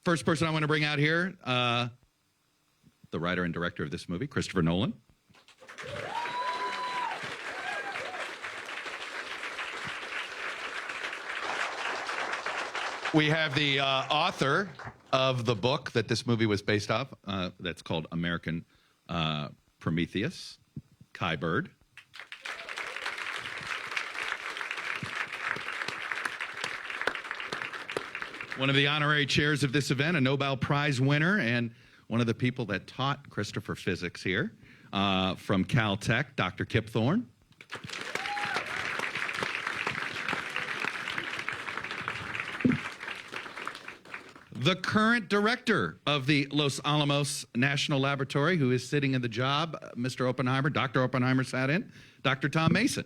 First person I want to bring out here, the writer and director of this movie, Christopher Nolan. We have the author of the book that this movie was based off, that's called American Prometheus, Kai Bird. One of the honorary chairs of this event, a Nobel Prize winner, and one of the people that taught Christopher physics here from Caltech, Dr. Kip Thorne. The current director of the Los Alamos National Laboratory, who is sitting in the job, Mr. Oppenheimer, Dr. Oppenheimer sat in, Dr. Tom Mason.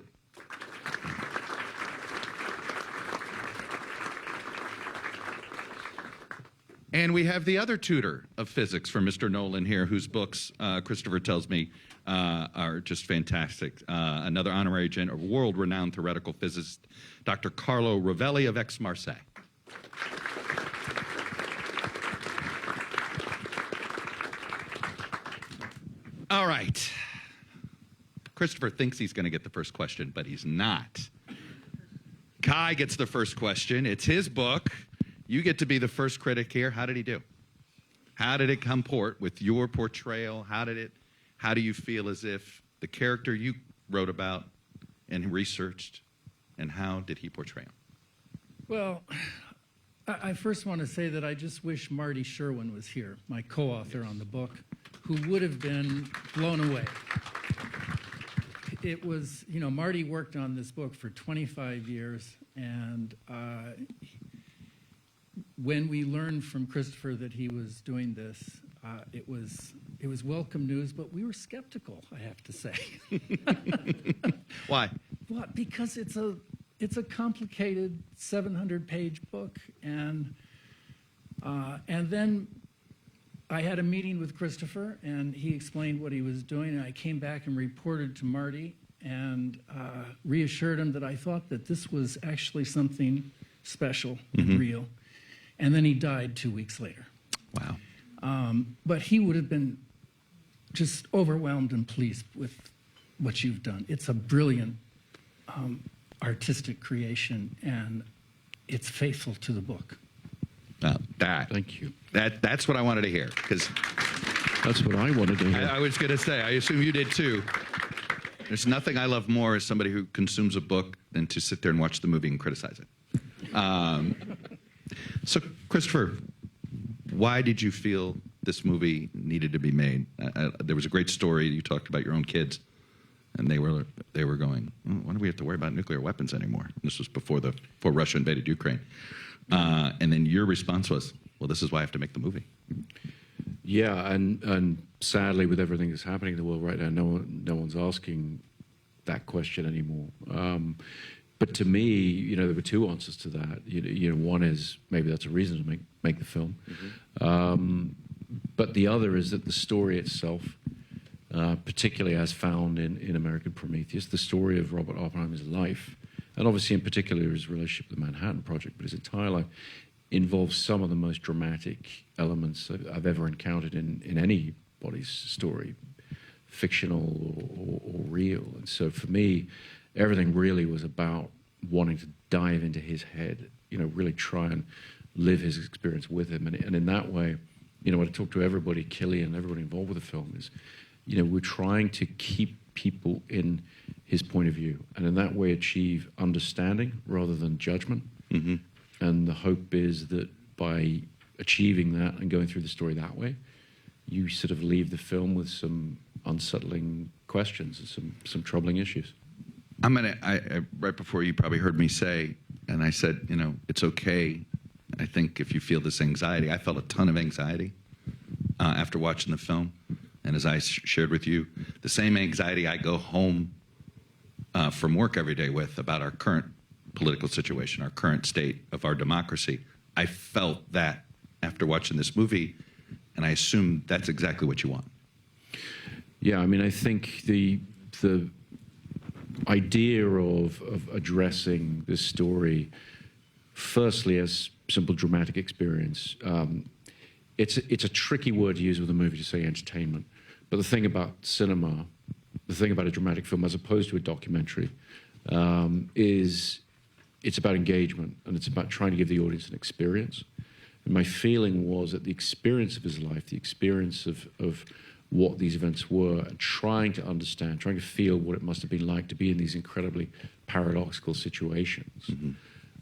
And we have the other tutor of physics for Mr. Nolan here, whose books, Christopher tells me, are just fantastic. Another honorary world-renowned theoretical physicist, Dr. Carlo Rovelli of Aix-Marseille. All right. Christopher thinks he's going to get the first question, but he's not. Kai gets the first question. It's his book. You get to be the first critic here. How did he do? How did it comport with your portrayal? How do you feel as if the character you wrote about and researched, and how did he portray him? Well, I first want to say that I just wish Marty Sherwin was here, my co-author on the book, who would have been blown away. It was, you know, Marty worked on this book for 25 years, and when we learned from Christopher that he was doing this, it was welcome news, but we were skeptical, I have to say. Why? Well, because it's a complicated 700-page book, and then I had a meeting with Christopher, and he explained what he was doing, and I came back and reported to Marty and reassured him that I thought that this was actually something special and real. And then he died 2 weeks later. Wow. But he would have been just overwhelmed and pleased with what you've done. It's a brilliant artistic creation, and it's faithful to the book. Thank you. That's what I wanted to hear, because that's what I wanted to hear. I was going to say, I assume you did too. There's nothing I love more as somebody who consumes a book than to sit there and watch the movie and criticize it. So, Christopher, why did you feel this movie needed to be made? There was a great story. You talked about your own kids, and they were going, oh, why do we have to worry about nuclear weapons anymore? This was before Russia invaded Ukraine. And then your response was, well, this is why I have to make the movie. Yeah, and sadly, with everything that's happening in the world right now, no one's asking that question anymore. But to me, you know, there were two answers to that. You know, one is maybe that's a reason to make the film, but the other is that the story itself, particularly as found in American Prometheus, the story of Robert Oppenheimer's life, and obviously in particular his relationship with the Manhattan Project, but his entire life, involves some of the most dramatic elements I've ever encountered in anybody's story, fictional or real. And so for me, everything really was about wanting to dive into his head, you know, really try and live his experience with him. And in that way, you know, when I talk to everybody, Killian, everybody involved with the film, is, you know, we're trying to keep people in his point of view, and in that way achieve understanding rather than judgment. Mm-hmm. And the hope is that by achieving that and going through the story that way, you sort of leave the film with some unsettling questions and some troubling issues. Right before you probably heard me say, and I said, you know, it's okay. I think if you feel this anxiety, I felt a ton of anxiety after watching the film. And as I shared with you, the same anxiety I go home from work every day with about our current political situation, our current state of our democracy, I felt that after watching this movie, and I assume that's exactly what you want. Yeah, I mean, I think the idea of addressing this story, firstly as simple dramatic experience, it's a tricky word to use with a movie to say entertainment. But the thing about cinema, the thing about a dramatic film as opposed to a documentary, is it's about engagement, and it's about trying to give the audience an experience. And my feeling was that the experience of his life, the experience of what these events were, and trying to understand, trying to feel what it must have been like to be in these incredibly paradoxical situations,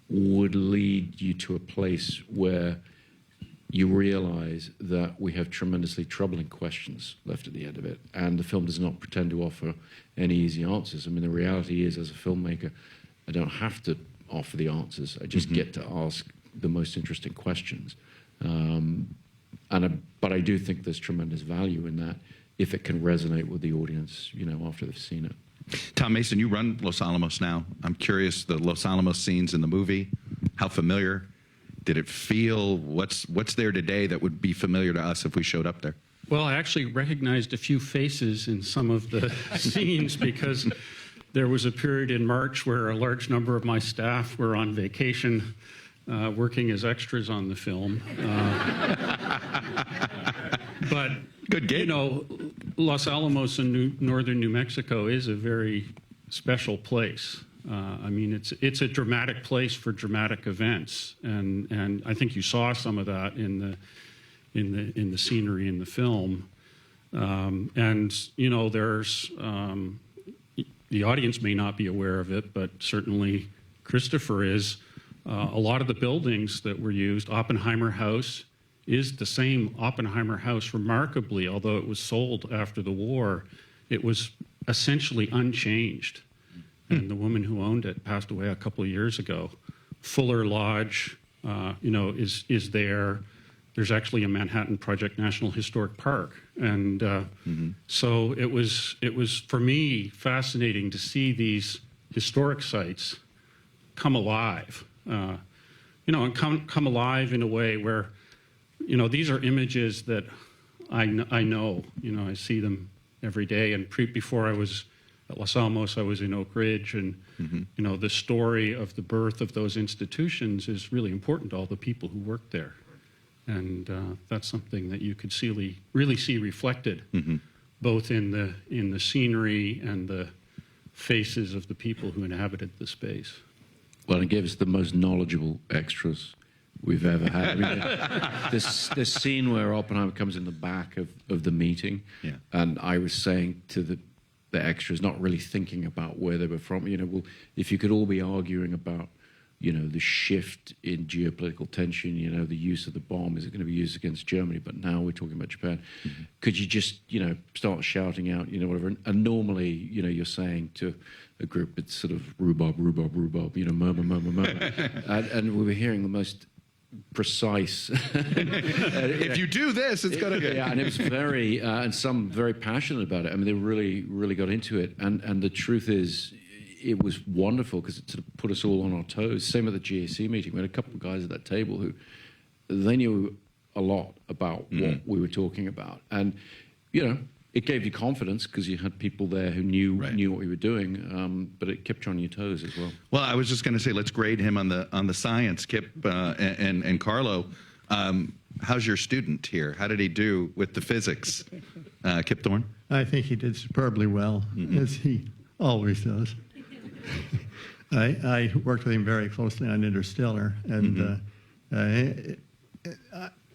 would lead you to a place where you realize that we have tremendously troubling questions left at the end of it, and the film does not pretend to offer any easy answers. I mean, the reality is, as a filmmaker, I don't have to offer the answers. I just get to ask the most interesting questions. But I do think there's tremendous value in that if it can resonate with the audience, you know, after they've seen it. Tom Mason, you run Los Alamos now. I'm curious, the Los Alamos scenes in the movie, how familiar did it feel? What's there today that would be familiar to us if we showed up there? Well, I actually recognized a few faces in some of the scenes because there was a period in March where a large number of my staff were on vacation working as extras on the film. But, good gig. You know, Los Alamos in northern New Mexico is a very special place. I mean, it's a dramatic place for dramatic events, and I think you saw some of that in the scenery in the film. And you know, there's the audience may not be aware of it, but certainly Christopher is. A lot of the buildings that were used, Oppenheimer House, is the same Oppenheimer House. Remarkably, although it was sold after the war, it was essentially unchanged. And the woman who owned it passed away a couple of years ago. Fuller Lodge, you know, is there. There's actually a Manhattan Project National Historic Park, and so it was for me fascinating to see these historic sites come alive. You know, and come alive in a way where, you know, these are images that I know. You know, I see them every day. And before I was at Los Alamos, I was in Oak Ridge, and you know, the story of the birth of those institutions is really important to all the people who work there, and that's something that you could really see reflected, both in the scenery and the faces of the people who inhabited the space. Well, it gave us the most knowledgeable extras we've ever had. I mean, this scene where Oppenheimer comes in the back of the meeting, and I was saying to the extras, not really thinking about where they were from, you know, well, if you could all be arguing about, you know, the shift in geopolitical tension, you know, the use of the bomb, is it going to be used against Germany? But now we're talking about Japan. Could you just, you know, start shouting out, you know, whatever? And normally, you know, you're saying to a group, it's sort of rhubarb, you know, murmur, murmur, murmur. and we were hearing the most precise. If you do this, it's going to. Yeah, and it was very, and some very passionate about it. I mean, they really, really got into it. And the truth is, it was wonderful because it sort of put us all on our toes. Same with the GAC meeting. We had a couple of guys at that table who, they knew a lot about what we were talking about. And, you know, it gave you confidence because you had people there who knew what we were doing, but it kept you on your toes as well. Well, I was just going to say, let's grade him on the science, Kip and Carlo. How's your student here? How did he do with the physics, Kip Thorne? I think he did superbly well, as he always does. I worked with him very closely on Interstellar, and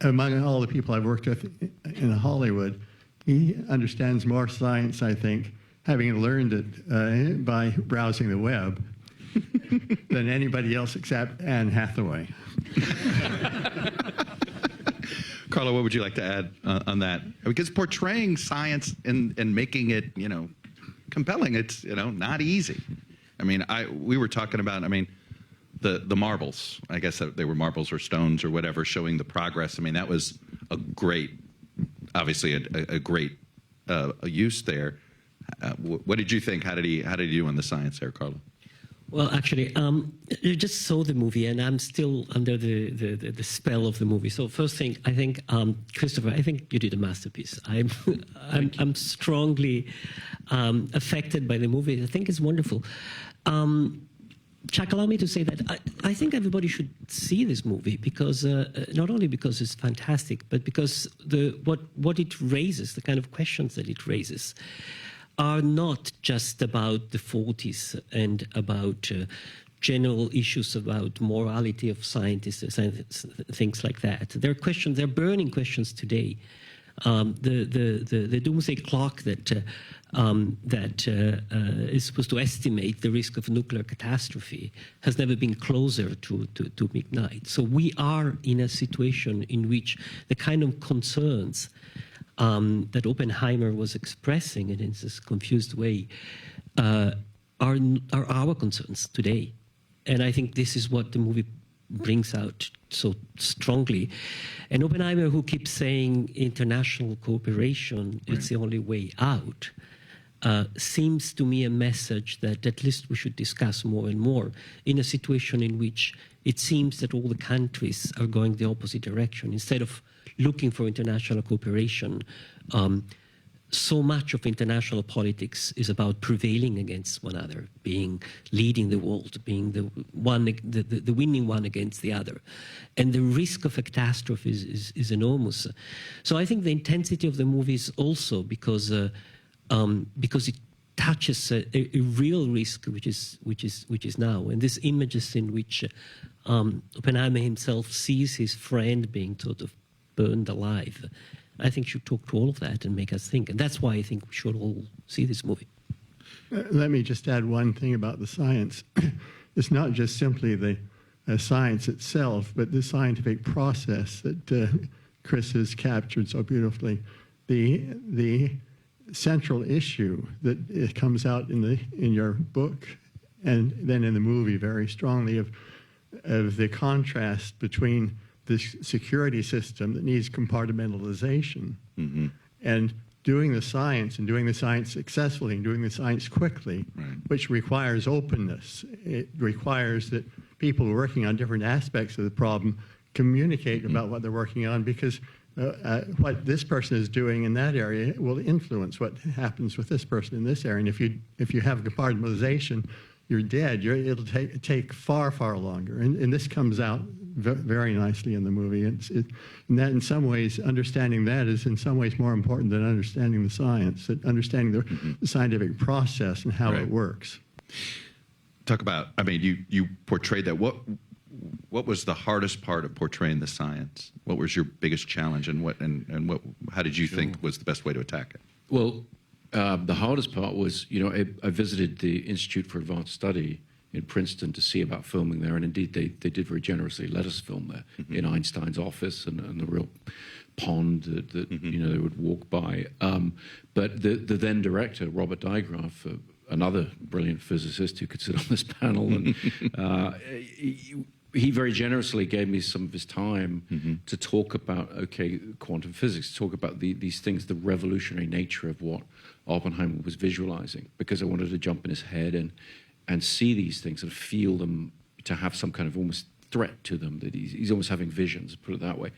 among all the people I've worked with in Hollywood, he understands more science, I think, having learned it by browsing the web, than anybody else except Anne Hathaway. Carlo, what would you like to add on that? Because portraying science and making it, you know, compelling, it's, you know, not easy. I mean, we were talking about, I mean, the marbles. I guess they were marbles or stones or whatever, showing the progress. I mean, that was a great, obviously a great use there. What did you think? How did he do on the science there, Carlo? Well, actually, I just saw the movie, and I'm still under the spell of the movie. So first thing, I think, Christopher, I think you did a masterpiece. I'm strongly affected by the movie. I think it's wonderful. Chuck, allow me to say that I think everybody should see this movie because not only because it's fantastic, but because what it raises, the kind of questions that it raises, are not just about the 40s and about general issues about morality of scientists, things like that. They're questions, they're burning questions today. The doomsday clock that is supposed to estimate the risk of nuclear catastrophe has never been closer to midnight. So we are in a situation in which the kind of concerns that Oppenheimer was expressing in this confused way are our concerns today. And I think this is what the movie brings out so strongly. And Oppenheimer, who keeps saying international cooperation is the only way out, seems to me a message that at least we should discuss more and more in a situation in which it seems that all the countries are going the opposite direction. Instead of looking for international cooperation, so much of international politics is about prevailing against one another, leading the world, being the winning one against the other. And the risk of a catastrophe is enormous. So I think the intensity of the movie is also because it touches a real risk, which is now. And these images in which Oppenheimer himself sees his friend being sort of burned alive, I think should talk to all of that and make us think. And that's why I think we should all see this movie. Let me just add one thing about the science. It's not just simply the science itself, but the scientific process that Chris has captured so beautifully. The central issue that it comes out in your book and then in the movie very strongly of the contrast between this security system that needs compartmentalization and doing the science and doing the science successfully and doing the science quickly, which requires openness. It requires that people working on different aspects of the problem communicate about what they're working on, because what this person is doing in that area will influence what happens with this person in this area. And if you have compartmentalization, you're dead. It'll take far, far longer. And this comes out very nicely in the movie. And that, in some ways, understanding that is in some ways more important than understanding the science, understanding the scientific process and how it works. Talk about, I mean, you portrayed that. What was the hardest part of portraying the science? What was your biggest challenge, and how did you think was the best way to attack it? Well, the hardest part was, I visited the Institute for Advanced Study in Princeton to see about filming there, and indeed they did very generously let us film there in Einstein's office and the real pond that they would walk by. But the then director, Robert Digraph, another brilliant physicist who could sit on this panel, and he very generously gave me some of his time to talk about, quantum physics, to talk about these things, the revolutionary nature of what Oppenheimer was visualizing, because I wanted to jump in his head and see these things and feel them, to have some kind of almost threat to them, that he's almost having visions, put it that way,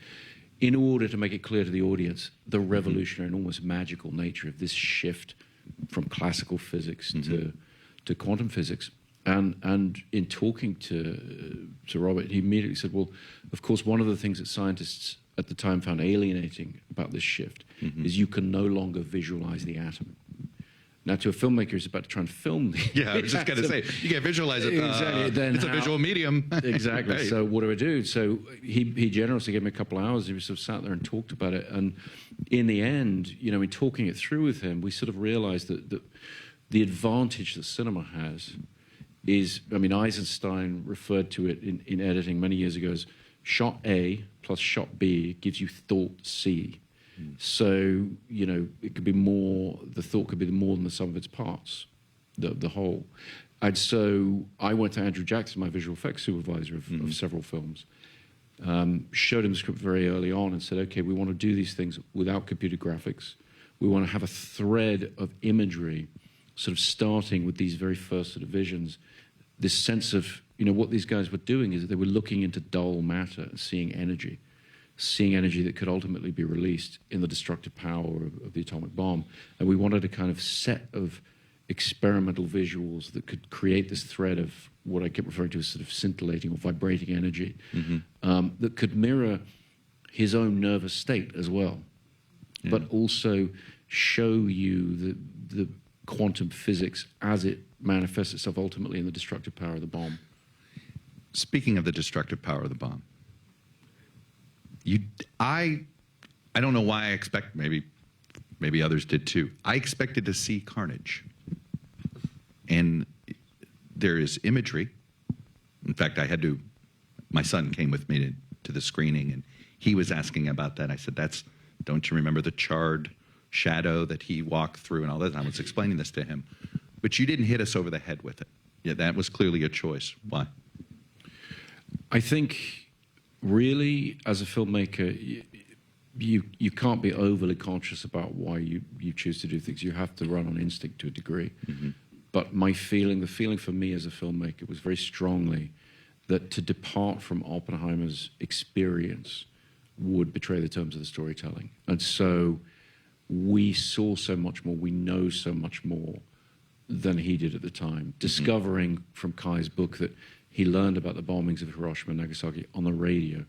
in order to make it clear to the audience the revolutionary and almost magical nature of this shift from classical physics to quantum physics. And in talking to Robert, he immediately said, well, of course, one of the things that scientists at the time found alienating about this shift is you can no longer visualize the atom. Now, to a filmmaker who's about to try and film the I was just going to say, you can't visualize it. Exactly. Then it's a visual medium. Exactly. Right. So what do I do? So he generously gave me a couple of hours. He sort of sat there and talked about it. And in the end, in talking it through with him, we sort of realized that the advantage that cinema has is, Eisenstein referred to it in editing many years ago as shot A plus shot B gives you thought C. So, it could be more, the thought could be more than the sum of its parts, the whole. And so I went to Andrew Jackson, my visual effects supervisor of several films, showed him the script very early on and said, okay, we want to do these things without computer graphics. We want to have a thread of imagery, sort of starting with these very first sort of visions, this sense of, what these guys were doing is that they were looking into dull matter and seeing energy that could ultimately be released in the destructive power of the atomic bomb. And we wanted a kind of set of experimental visuals that could create this thread of what I kept referring to as sort of scintillating or vibrating energy, that could mirror his own nervous state as well, but also show you the quantum physics as it manifests itself ultimately in the destructive power of the bomb. Speaking of the destructive power of the bomb, I don't know why I expect, maybe others did too. I expected to see carnage. And there is imagery. In fact, my son came with me to the screening, and he was asking about that. I said, don't you remember the charred shadow that he walked through and all that? And I was explaining this to him. But you didn't hit us over the head with it. Yeah, that was clearly a choice. Why? I think, really, as a filmmaker, you can't be overly conscious about why you choose to do things. You have to run on instinct to a degree. But the feeling for me as a filmmaker was very strongly that to depart from Oppenheimer's experience would betray the terms of the storytelling. And so we saw so much more, we know so much more than he did at the time. Discovering from Kai's book that he learned about the bombings of Hiroshima and Nagasaki on the radio,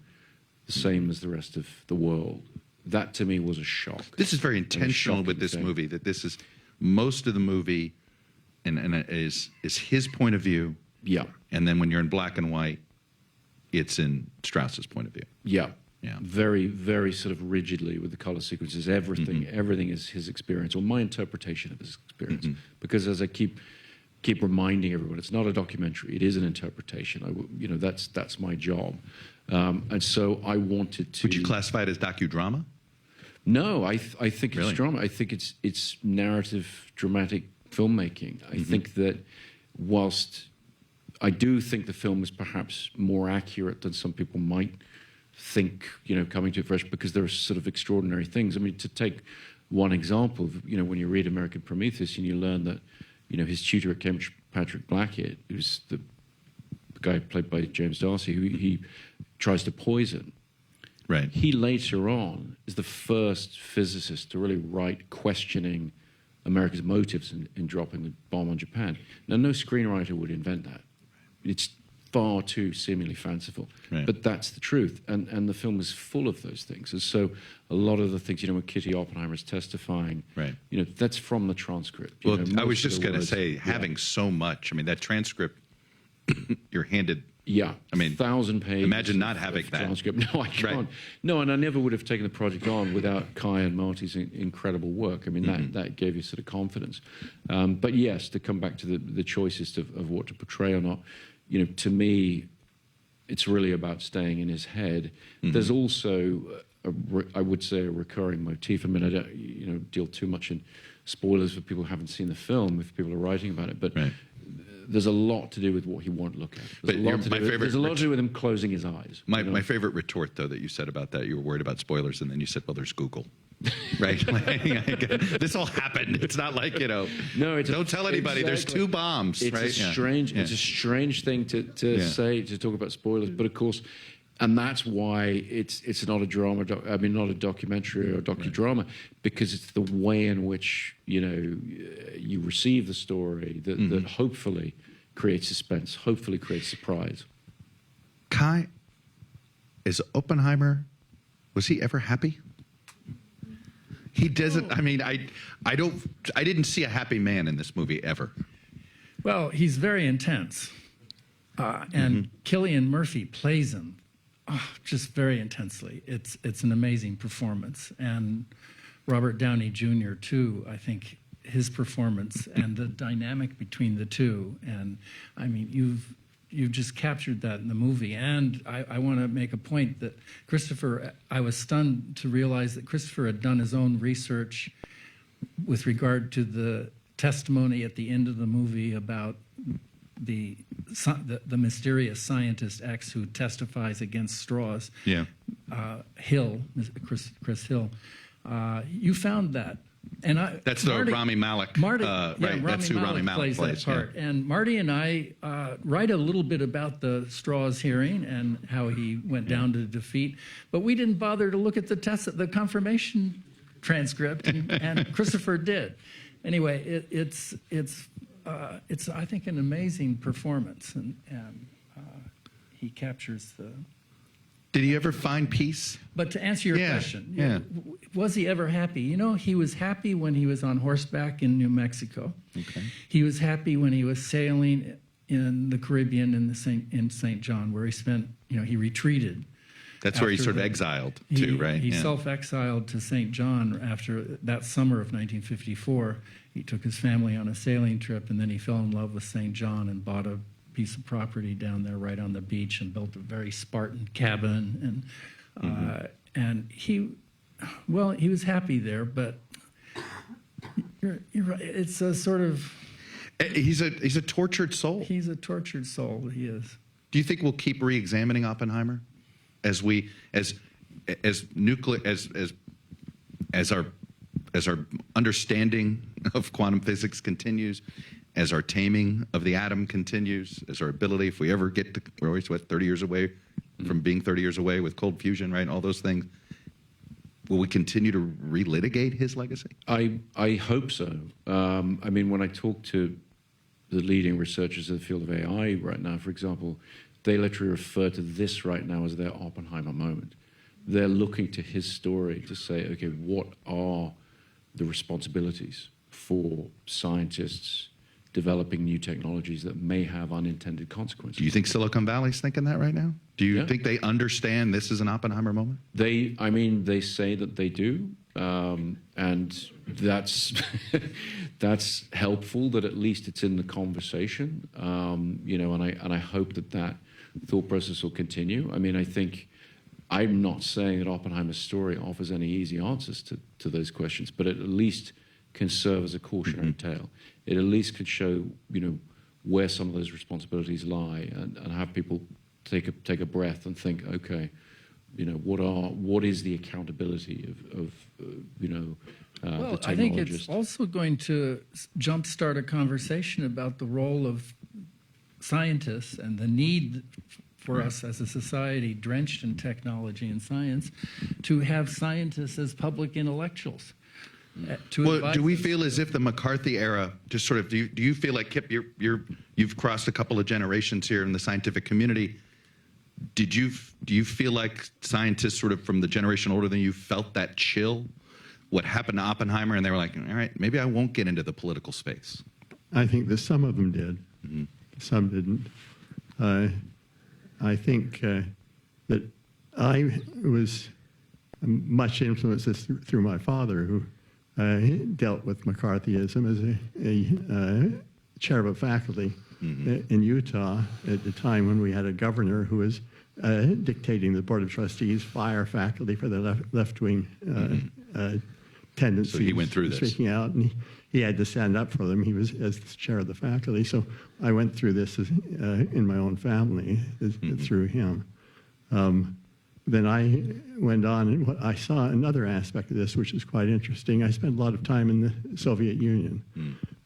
the same as the rest of the world. That to me was a shock. This is very intentional with this movie, that this is most of the movie and it is his point of view. Yeah. And then when you're in black and white, it's in Strauss's point of view. Yeah. Yeah. Very, very sort of rigidly with the color sequences. Everything is his experience, or my interpretation of his experience. Because as I keep reminding everyone, it's not a documentary. It is an interpretation. That's my job. And so I wanted to. Would you classify it as docudrama? No, I think Really? it's drama. I think it's narrative, dramatic filmmaking. I think that whilst I do think the film is perhaps more accurate than some people might think, coming to it fresh, because there are sort of extraordinary things. I mean, to take one example, when you read American Prometheus and you learn that, his tutor at Cambridge, Patrick Blackett, who's the guy played by James Darcy, who he tries to poison. Right. He later on is the first physicist to really write questioning America's motives in dropping the bomb on Japan. Now, no screenwriter would invent that. It's far too seemingly fanciful. Right. But that's the truth. And the film is full of those things. And so a lot of the things, when Kitty Oppenheimer is testifying, Right. That's from the transcript. Well, I was most of just the going to words- say, having so much, that transcript, you're handed. Yeah, 1,000 pages. imagine not of having that. transcript. No, I can't. Right. No, and I never would have taken the project on without Kai and Marty's incredible work. That gave you sort of confidence. But yes, to come back to the choices of what to portray or not, to me, it's really about staying in his head. There's also, I would say, a recurring motif. I don't, deal too much in spoilers for people who haven't seen the film, if people are writing about it, but. Right. There's a lot to do with what he won't look at. There's a lot to do with him closing his eyes. My favorite retort, though, that you said about that, you were worried about spoilers, and then you said, well, there's Google. Right? This all happened. It's not like, No, don't tell anybody. There's exactly. 2 bombs. It's right? a strange. Yeah. It's a strange thing to say, to talk about spoilers. But of course, and that's why it's not a drama. Not a documentary or a docudrama, because it's the way in which you receive the story that hopefully creates suspense, hopefully creates surprise. Kai, is Oppenheimer, was he ever happy? He doesn't. I didn't see a happy man in this movie ever. Well, he's very intense. And Cillian Murphy plays him just very intensely. It's an amazing performance. And Robert Downey Jr., too, I think his performance and the dynamic between the two. And, you've just captured that in the movie. And I want to make a point that I was stunned to realize that Christopher had done his own research with regard to the testimony at the end of the movie about the mysterious scientist X who testifies against straws. Yeah. Hill, Chris Hill. You found that. And That's Rami Malek. Marty, right? Rami That's who Rami Malek plays. that part. Yeah. And Marty and I write a little bit about the Strauss hearing and how he went down to defeat, but we didn't bother to look at the confirmation transcript, and Christopher did. Anyway, it's it's I think an amazing performance, and he captures the. Did he ever find peace? But to answer your Yeah, question, yeah. Was he ever happy? You know, he was happy when he was on horseback in New Mexico. Okay. He was happy when he was sailing in the Caribbean in St. John, where he spent, he retreated. That's where he's After sort of the- exiled too, right? He Yeah. self-exiled to St. John after that summer of 1954. He took his family on a sailing trip, and then he fell in love with St. John and bought a piece of property down there right on the beach and built a very Spartan cabin. And he was happy there, but you're right. It's a sort of, He's a tortured soul. he's a tortured soul. He is. Do you think we'll keep re-examining Oppenheimer as our understanding of quantum physics continues, as our taming of the atom continues, as our ability, if we ever get to, we're always 30 years away from being 30 years away with cold fusion, right? All those things. Will we continue to relitigate his legacy? I hope so. I mean, when I talk to the leading researchers in the field of AI right now, for example, they literally refer to this right now as their Oppenheimer moment. They're looking to his story to say, okay, what are the responsibilities for scientists developing new technologies that may have unintended consequences? Do you think Silicon Valley's thinking that right now? Do you Yeah. think they understand this is an Oppenheimer moment? They say that they do, and that's that's helpful. That at least it's in the conversation, and I hope that thought process will continue. I mean, I think I'm not saying that Oppenheimer's story offers any easy answers to those questions, but it at least can serve as a cautionary tale. It at least could show, where some of those responsibilities lie, and have people take a breath and think, okay, what is the accountability of Well, the I think it's technologist? also going to jumpstart a conversation about the role of scientists and the need for us as a society drenched in technology and science to have scientists as public intellectuals. Well, do we feel as if the McCarthy era just sort of, do you feel like, Kip, you've crossed a couple of generations here in the scientific community. Do you feel like scientists sort of from the generation older than you felt that chill? What happened to Oppenheimer, and they were like, all right, maybe I won't get into the political space. I think that some of them did. Some didn't. I think that I was much influenced through my father, who dealt with McCarthyism as a chair of a faculty in Utah at the time when we had a governor who was dictating the Board of Trustees fire faculty for the left-wing tendencies. So he went through this. Speaking out, and he had to stand up for them. He was as the chair of the faculty. So I went through this in my own family through him. Then I went on, and I saw another aspect of this, which is quite interesting. I spent a lot of time in the Soviet Union.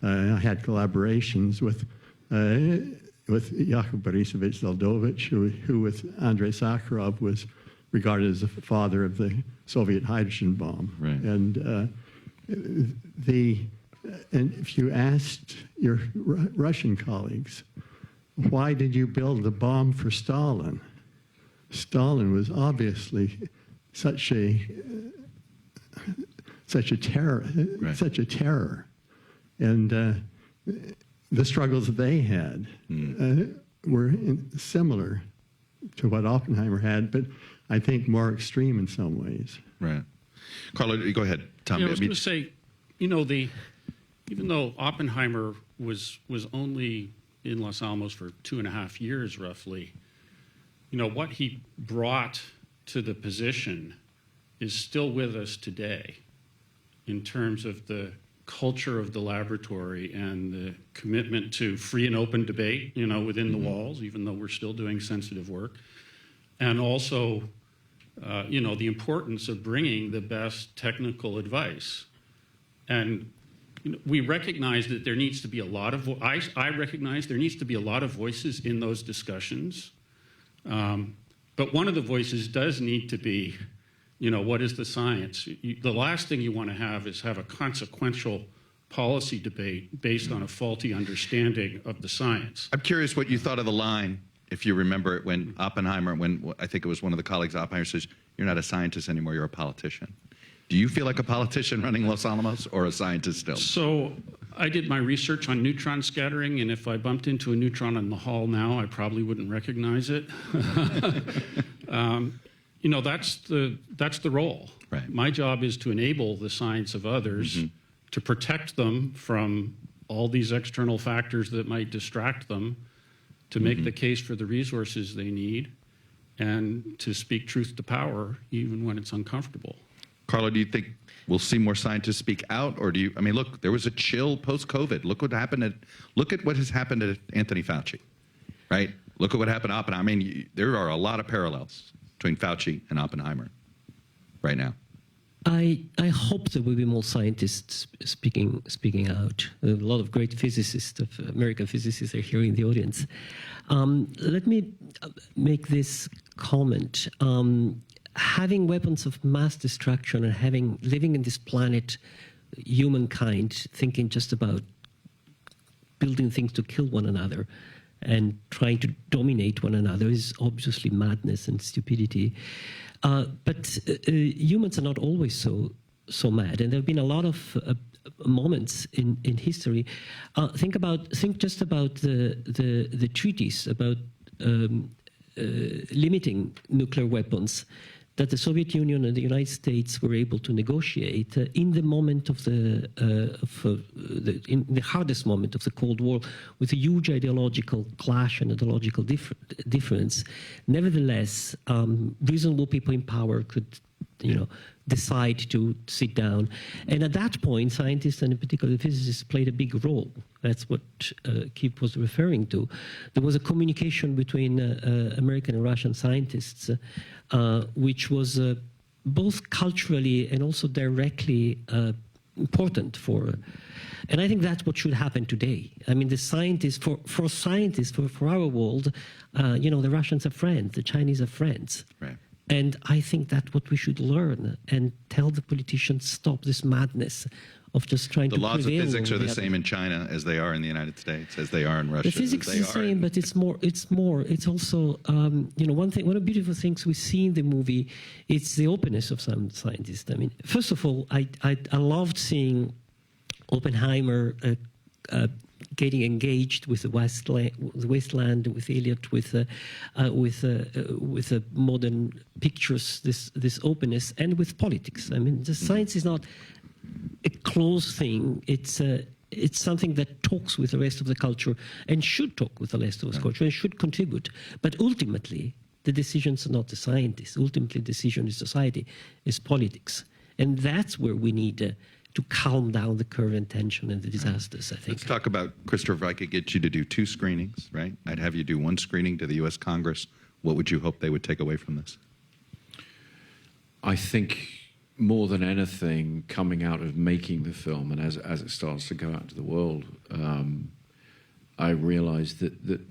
I had collaborations with Yakov Borisovich Zeldovich, who with Andrei Sakharov was regarded as the father of the Soviet hydrogen bomb. Right. And if you asked your Russian colleagues, why did you build the bomb for Stalin? Stalin was obviously such a terror, Right. such a terror, and the struggles that they had were similar to what Oppenheimer had, but I think more extreme in some ways. Right. Carlo, go ahead. Tom. I was going to say, even though Oppenheimer was only in Los Alamos for 2.5 years, roughly, what he brought to the position is still with us today in terms of the culture of the laboratory and the commitment to free and open debate, within the walls, even though we're still doing sensitive work. And also, the importance of bringing the best technical advice. And we recognize that there needs to be a lot of, I recognize there needs to be a lot of voices in those discussions. But one of the voices does need to be, what is the science? The last thing you want to have is have a consequential policy debate based on a faulty understanding of the science. I'm curious what you thought of the line, if you remember it, when Oppenheimer, when I think it was one of the colleagues of Oppenheimer says, "You're not a scientist anymore, you're a politician." Do you feel like a politician running Los Alamos or a scientist still? So I did my research on neutron scattering, and if I bumped into a neutron in the hall now, I probably wouldn't recognize it. You know, that's the role. Right. My job is to enable the science of others, to protect them from all these external factors that might distract them, to make the case for the resources they need, and to speak truth to power even when it's uncomfortable. Carlo, do you think we'll see more scientists speak out, or do you? I mean, look, there was a chill post-COVID. Look what happened look at what has happened to Anthony Fauci, right? Look at what happened to Oppenheimer. I mean, there are a lot of parallels between Fauci and Oppenheimer right now. I hope there will be more scientists speaking out. A lot of great physicists, American physicists, are here in the audience. Let me make this comment. Having weapons of mass destruction and living in this planet, humankind thinking just about building things to kill one another and trying to dominate one another is obviously madness and stupidity. But humans are not always so mad, and there have been a lot of moments in history. Think just about the treaties about limiting nuclear weapons that the Soviet Union and the United States were able to negotiate in the moment of in the hardest moment of the Cold War, with a huge ideological clash and ideological difference. Nevertheless, reasonable people in power could, decide to sit down, and at that point, scientists and in particular physicists played a big role. That's what Kip was referring to. There was a communication between American and Russian scientists, which was both culturally and also directly important for. And I think that's what should happen today. I mean, the scientists, for scientists, for our world, the Russians are friends, the Chinese are friends. Right. And I think that's what we should learn and tell the politicians, stop this madness of just trying to prevail. The laws of physics are the same in China as they are in the United States, as they are in Russia. The physics is the same, but it's more. It's also, one of the beautiful things we see in the movie, it's the openness of some scientists. I mean, first of all, I loved seeing Oppenheimer getting engaged with the wasteland, with Eliot, with modern pictures, this openness, and with politics. I mean, the science is not a closed thing. It's something that talks with the rest of the culture and should talk with the rest of the culture and should contribute. But ultimately, the decisions are not the scientists. Ultimately, the decision is society, is politics, and that's where we need to calm down the current tension and the disasters, I think. Let's talk about, Christopher, if I could get you to do 2 screenings, right? I'd have you do 1 screening to the U.S. Congress. What would you hope they would take away from this? I think more than anything, coming out of making the film and as it starts to go out to the world, I realized that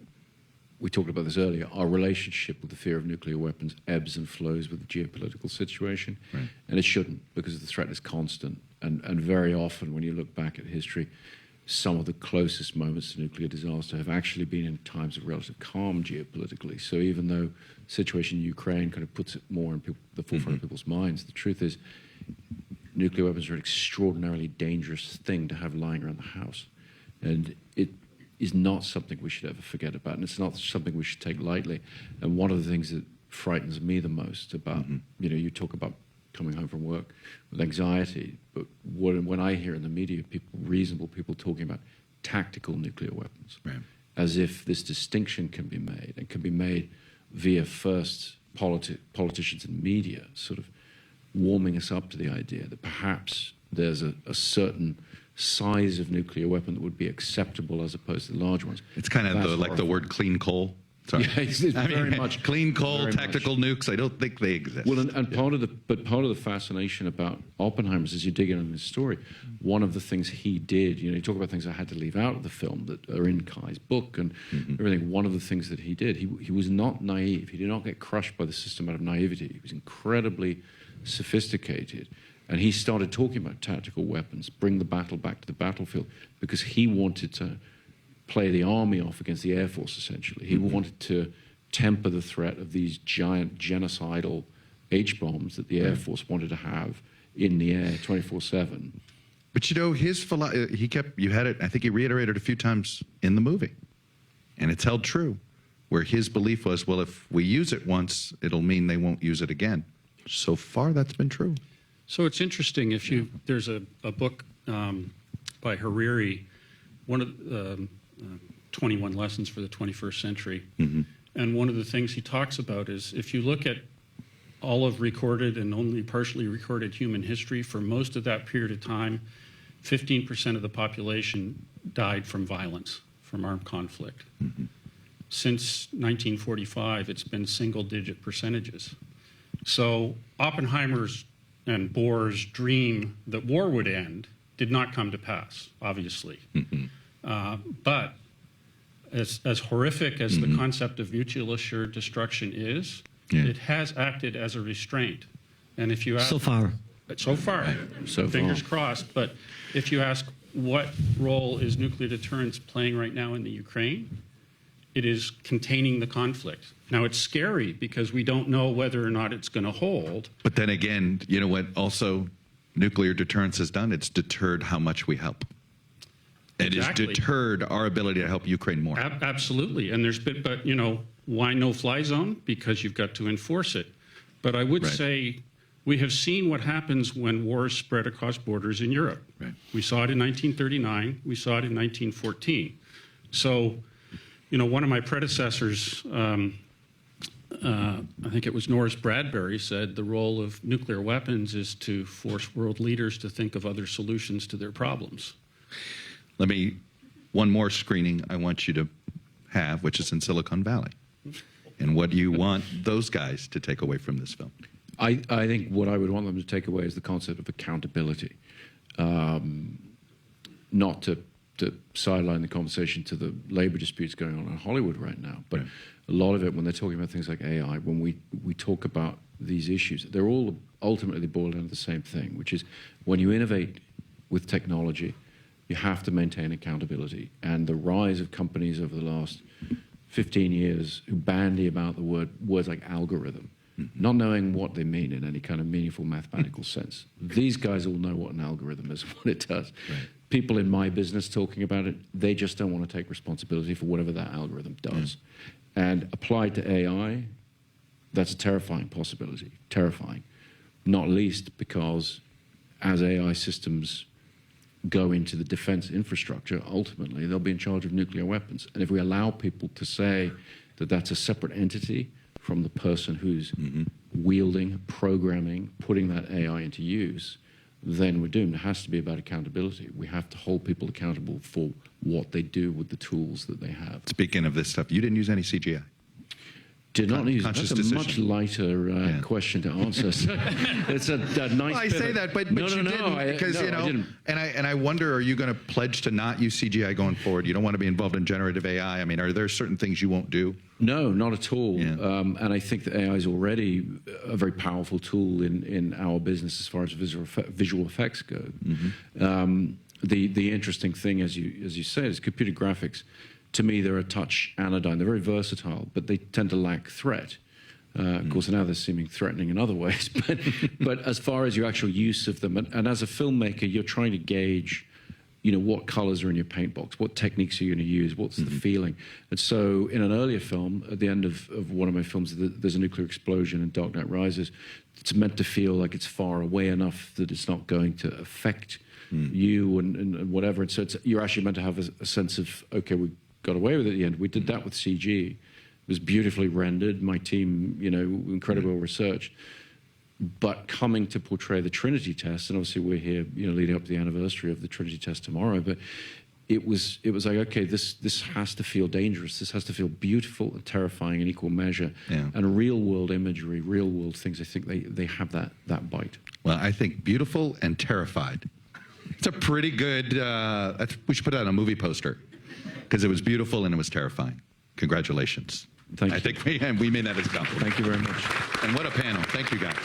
we talked about this earlier, our relationship with the fear of nuclear weapons ebbs and flows with the geopolitical situation. Right. And it shouldn't, because the threat is constant. And very often, when you look back at history, some of the closest moments to nuclear disaster have actually been in times of relative calm geopolitically. So even though the situation in Ukraine kind of puts it more in the forefront of people's minds, the truth is nuclear weapons are an extraordinarily dangerous thing to have lying around the house. And it is not something we should ever forget about, and it's not something we should take lightly. And one of the things that frightens me the most about, you talk about coming home from work with anxiety, but when I hear in the media reasonable people talking about tactical nuclear weapons, right, as if this distinction can be made, and can be made via first politicians and media sort of warming us up to the idea that perhaps there's a certain size of nuclear weapon that would be acceptable as opposed to the large ones. It's kind of like the word clean coal. Sorry. Yeah, it's very much clean coal, very tactical nukes. I don't think they exist. Well, and part of the fascination about Oppenheimer is, as you dig into his story, one of the things he did. You talk about things I had to leave out of the film that are in Kai's book and everything. One of the things that he did, he was not naive. He did not get crushed by the system out of naivety. He was incredibly sophisticated, And he started talking about tactical weapons, bring the battle back to the battlefield, because he wanted to play the army off against the Air Force, essentially. He wanted to temper the threat of these giant genocidal H-bombs that the Air Force wanted to have in the air 24/7. But you know, you had it, I think he reiterated a few times in the movie. And it's held true, where his belief was, well, if we use it once, it'll mean they won't use it again. So far, that's been true. So it's interesting. There's a book by Hariri, one of 21 Lessons for the 21st Century. And one of the things he talks about is if you look at all of recorded and only partially recorded human history, for most of that period of time, 15% of the population died from violence, from armed conflict. Since 1945, it's been single-digit percentages. So Oppenheimer's and Bohr's dream that war would end did not come to pass, obviously. But as horrific as the concept of mutual assured destruction is, it has acted as a restraint. And if you ask, So far. Fingers crossed. But if you ask what role is nuclear deterrence playing right now in the Ukraine, it is containing the conflict. Now, it's scary because we don't know whether or not it's going to hold. But then again, you know what also nuclear deterrence has done? It's deterred how much we help. It has deterred our ability to help Ukraine more. Absolutely. And there's been, but you know, why no fly zone? Because you've got to enforce it. But I would say we have seen what happens when wars spread across borders in Europe. We saw it in 1939. We saw it in 1914. So, you know, one of my predecessors, I think it was Norris Bradbury, said the role of nuclear weapons is to force world leaders to think of other solutions to their problems. One more screening I want you to have, which is in Silicon Valley. And what do you want those guys to take away from this film? I think what I would want them to take away is the concept of accountability. Not to sideline the conversation to the labor disputes going on in Hollywood right now, but a lot of it, when they're talking about things like AI, when we talk about these issues, they're all ultimately boiled down to the same thing, which is when you innovate with technology, you have to maintain accountability. And the rise of companies over the last 15 years who bandy about the words like algorithm, not knowing what they mean in any kind of meaningful mathematical sense. These guys all know what an algorithm is and what it does. People in my business talking about it, they just don't want to take responsibility for whatever that algorithm does. And applied to AI, that's a terrifying possibility, terrifying. Not least because as AI systems go into the defense infrastructure, ultimately they'll be in charge of nuclear weapons. And if we allow people to say that that's a separate entity from the person who's wielding, programming, putting that AI into use, then we're doomed. It has to be about accountability. We have to hold people accountable for what they do with the tools that they have. Speaking of this stuff, you didn't use any CGI. Did not use conscious that's a decision. much lighter question to answer. So it's a nice. Well, I say that, but you didn't, because you know, I didn't. And I wonder, are you going to pledge to not use CGI going forward? You don't want to be involved in generative AI. I mean, are there certain things you won't do? No, not at all. And I think that AI is already a very powerful tool in our business as far as visual effects go. The interesting thing, as you say, is computer graphics. To me, they're a touch anodyne. They're very versatile, but they tend to lack threat. Of course, now they're seeming threatening in other ways. But as far as your actual use of them, and as a filmmaker, you're trying to gauge, you know, what colors are in your paint box, what techniques are you going to use, what's the feeling. And so in an earlier film, at the end of one of my films, there's a nuclear explosion in Dark Knight Rises. It's meant to feel like it's far away enough that it's not going to affect you and whatever. And so you're actually meant to have a sense of, okay, we got away with it at the end. We did that with CG. It was beautifully rendered. My team, you know, incredibly well researched. But coming to portray the Trinity test, and obviously we're here, you know, leading up to the anniversary of the Trinity test tomorrow. But it was like, okay, this has to feel dangerous. This has to feel beautiful and terrifying in equal measure. And real world imagery, real world things. I think they have that bite. Well, I think beautiful and terrified. It's a pretty good. We should put that on a movie poster. Because it was beautiful and it was terrifying. Congratulations. Thank you. I think we made that as a compliment. Thank you very much. And what a panel. Thank you, guys.